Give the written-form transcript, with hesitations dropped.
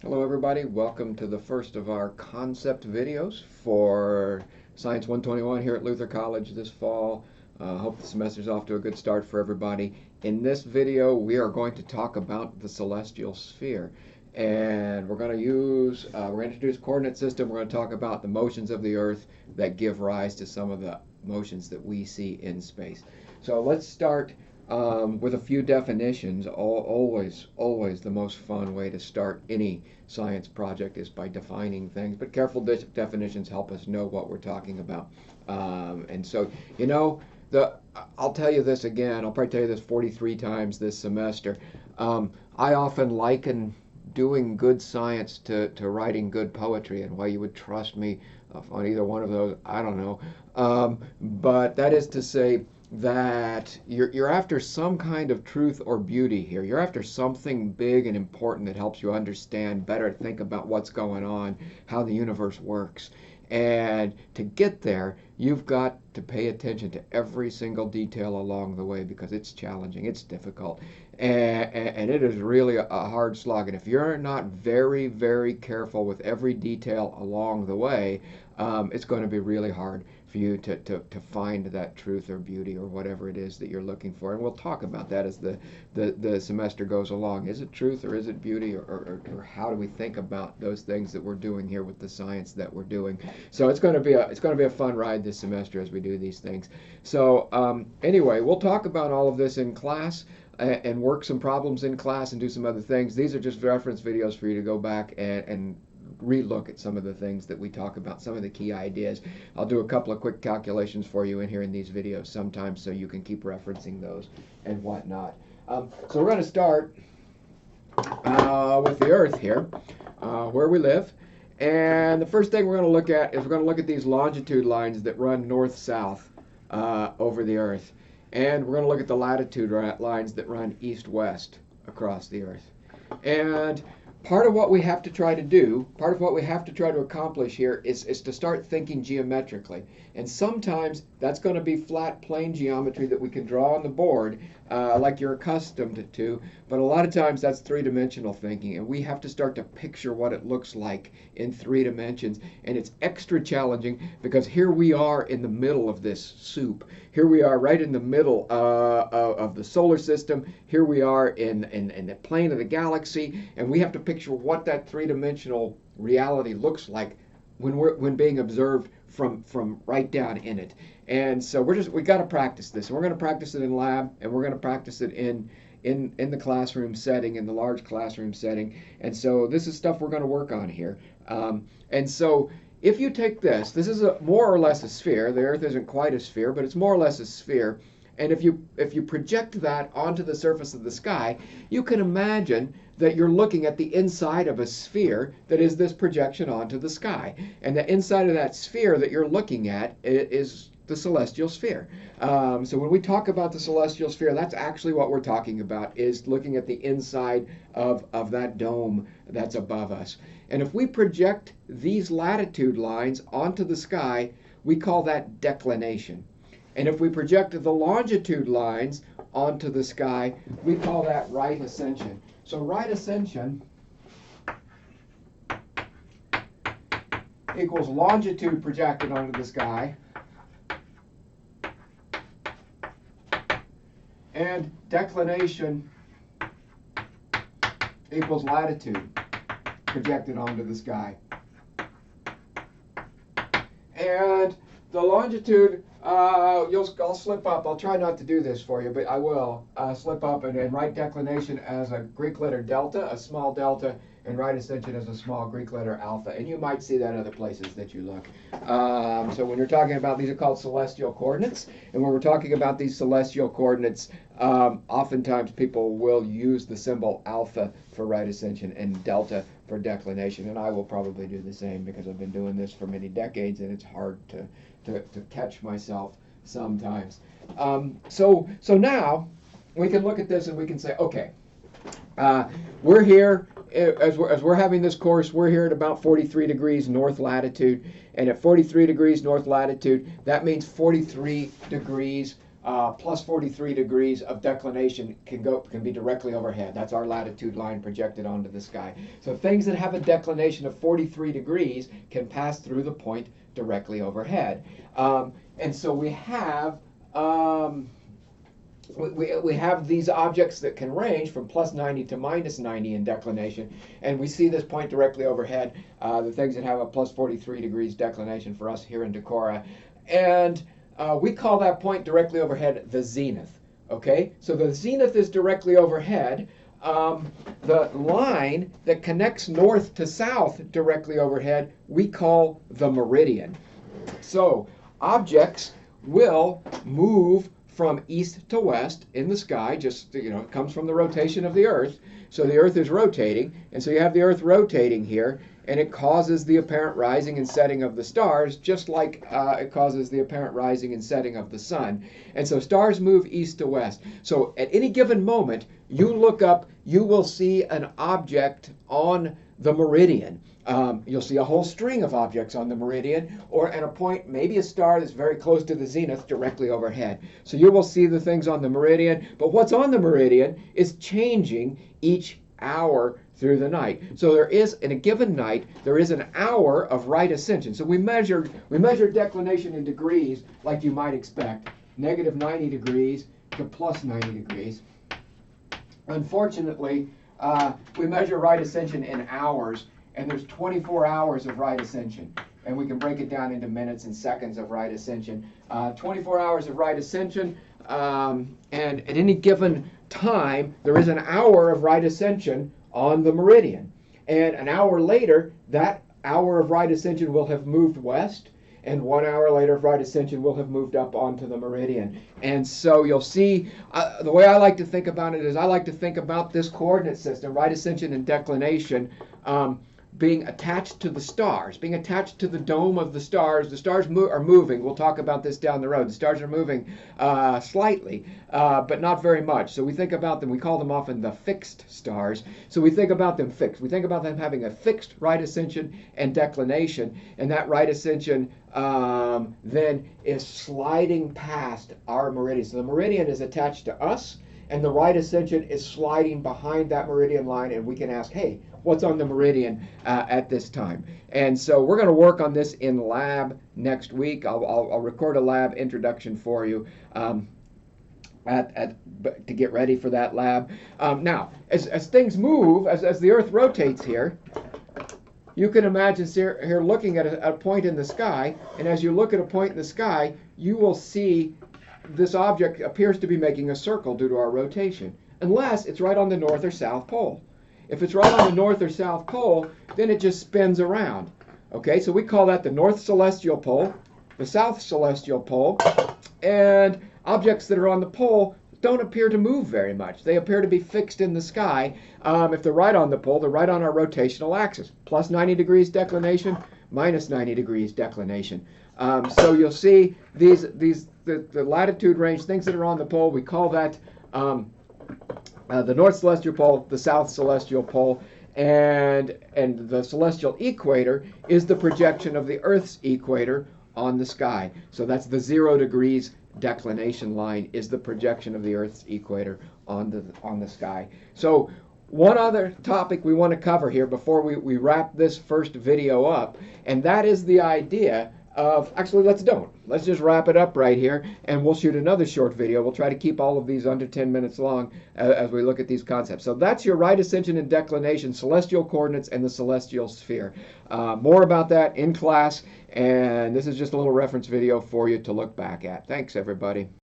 Hello everybody, welcome to the first of our concept videos for Science 121 here at Luther College this fall. Hope the semester's off to a good start for everybody. In this video we are going to talk about the celestial sphere, and we're going to introduce coordinate system. We're going to talk about the motions of the Earth that give rise to some of the motions that we see in space. So let's start with a few definitions. Always the most fun way to start any science project is by defining things, but careful definitions help us know what we're talking about. And so, I'll tell you this again, I'll probably tell you this 43 times this semester. I often liken doing good science to writing good poetry, and why you would trust me on either one of those, I don't know. But that is to say, that you're after some kind of truth or beauty here. You're after something big and important that helps you understand better, think about what's going on, how the universe works. And to get there, you've got to pay attention to every single detail along the way, because it's challenging, it's difficult, and it is really a hard slog. And if you're not very careful with every detail along the way, it's going to be really hard for you to find that truth or beauty or whatever it is that you're looking for. And we'll talk about that as the semester goes along. Is it truth or is it beauty, or how do we think about those things that we're doing here with the science that we're doing? So it's going to be a fun ride this semester as we do these things. So anyway, we'll talk about all of this in class and work some problems in class and do some other things. These are just reference videos for you to go back and relook at some of the things that we talk about, some of the key ideas. I'll do a couple of quick calculations for you in here in these videos sometimes, so you can keep referencing those and whatnot. So we're going to start with the Earth here, where we live. And the first thing we're going to look at is we're going to look at these longitude lines that run north-south over the Earth. And we're going to look at the latitude lines that run east-west across the Earth. And part of what we have to try to do, part of what we have to try to accomplish here is to start thinking geometrically. And sometimes that's going to be flat plane geometry that we can draw on the board like you're accustomed to, but a lot of times that's three-dimensional thinking, and we have to start to picture what it looks like in 3 dimensions. And it's extra challenging because here we are in the middle of this soup. Here we are right in the middle of the solar system. Here we are in the plane of the galaxy, and we have to picture what that 3-dimensional reality looks like when being observed from right down in it. And so we got to practice this. And we're going to practice it in lab, and we're going to practice it in the classroom setting, in the large classroom setting. And so this is stuff we're going to work on here. And so if you take this is more or less a sphere. The Earth isn't quite a sphere, but it's more or less a sphere. And if you project that onto the surface of the sky, you can imagine that you're looking at the inside of a sphere that is this projection onto the sky. And the inside of that sphere that you're looking at is the celestial sphere. So when we talk about the celestial sphere, that's actually what we're talking about, is looking at the inside of that dome that's above us. And if we project these latitude lines onto the sky, we call that declination. And if we project the longitude lines onto the sky, we call that right ascension. So right ascension equals longitude projected onto the sky, and declination equals latitude projected onto the sky. And the longitude, I'll slip up. I'll try not to do this for you, but I will slip up and write declination as a Greek letter delta, a small delta, and right ascension as a small Greek letter alpha. And you might see that other places that you look. So when you're talking about, these are called celestial coordinates. And when we're talking about these celestial coordinates, oftentimes people will use the symbol alpha for right ascension and delta for declination. And I will probably do the same, because I've been doing this for many decades, and it's hard to catch myself sometimes. So now we can look at this and we can say, okay, we're here, as we're having this course, we're here at about 43 degrees north latitude. And at 43 degrees north latitude, that means 43 degrees plus 43 degrees of declination can be directly overhead. That's our latitude line projected onto the sky. So things that have a declination of 43 degrees can pass through the point directly overhead. And so we have we have these objects that can range from plus 90 to minus 90 in declination, and we see this point directly overhead, the things that have a plus 43 degrees declination for us here in Decorah. And we call that point directly overhead the zenith. Okay, so the zenith is directly overhead. The line that connects north to south directly overhead we call the meridian. So objects will move from east to west in the sky, just, it comes from the rotation of the Earth. So the Earth is rotating, and so you have the Earth rotating here, and it causes the apparent rising and setting of the stars, just like it causes the apparent rising and setting of the sun. And so stars move east to west. So at any given moment, you look up, you will see an object on the meridian. You'll see a whole string of objects on the meridian, or at a point, maybe a star that's very close to the zenith directly overhead. So you will see the things on the meridian, but what's on the meridian is changing each hour through the night. So there is, in a given night, there is an hour of right ascension. So we measure declination in degrees like you might expect, negative 90 degrees to plus 90 degrees. Unfortunately, we measure right ascension in hours, and there's 24 hours of right ascension. And we can break it down into minutes and seconds of right ascension. 24 hours of right ascension, and at any given time, there is an hour of right ascension on the meridian. And an hour later, that hour of right ascension will have moved west, and 1 hour later of right ascension will have moved up onto the meridian. And so you'll see, the way I like to think about it is I like to think about this coordinate system, right ascension and declination, being attached to the stars, being attached to the dome of the stars. The stars are moving. We'll talk about this down the road. The stars are moving slightly, but not very much. So we think about them, we call them often the fixed stars. So we think about them fixed. We think about them having a fixed right ascension and declination, and that right ascension then is sliding past our meridian. So the meridian is attached to us, and the right ascension is sliding behind that meridian line, and we can ask, hey, what's on the meridian at this time? And so we're going to work on this in lab next week. I'll record a lab introduction for you to get ready for that lab. Now, as things move, as the Earth rotates here, you can imagine here looking at a point in the sky, and as you look at a point in the sky, you will see this object appears to be making a circle due to our rotation, unless it's right on the north or south pole. If it's right on the north or south pole, then it just spins around. Okay, so we call that the north celestial pole, the south celestial pole, and objects that are on the pole don't appear to move very much. They appear to be fixed in the sky. If they're right on the pole, they're right on our rotational axis. Plus 90 degrees declination, minus 90 degrees declination. So you'll see the latitude range, things that are on the pole, we call that the north celestial pole, the south celestial pole, and the celestial equator is the projection of the Earth's equator on the sky. So that's the 0 degrees declination line is the projection of the Earth's equator on the sky. So one other topic we want to cover here before we wrap this first video up, and that is the idea of, actually let's just wrap it up right here, and we'll shoot another short video. We'll try to keep all of these under 10 minutes long as we look at these concepts. So that's your right ascension and declination, celestial coordinates, and the celestial sphere. More about that in class, and this is just a little reference video for you to look back at. Thanks, everybody.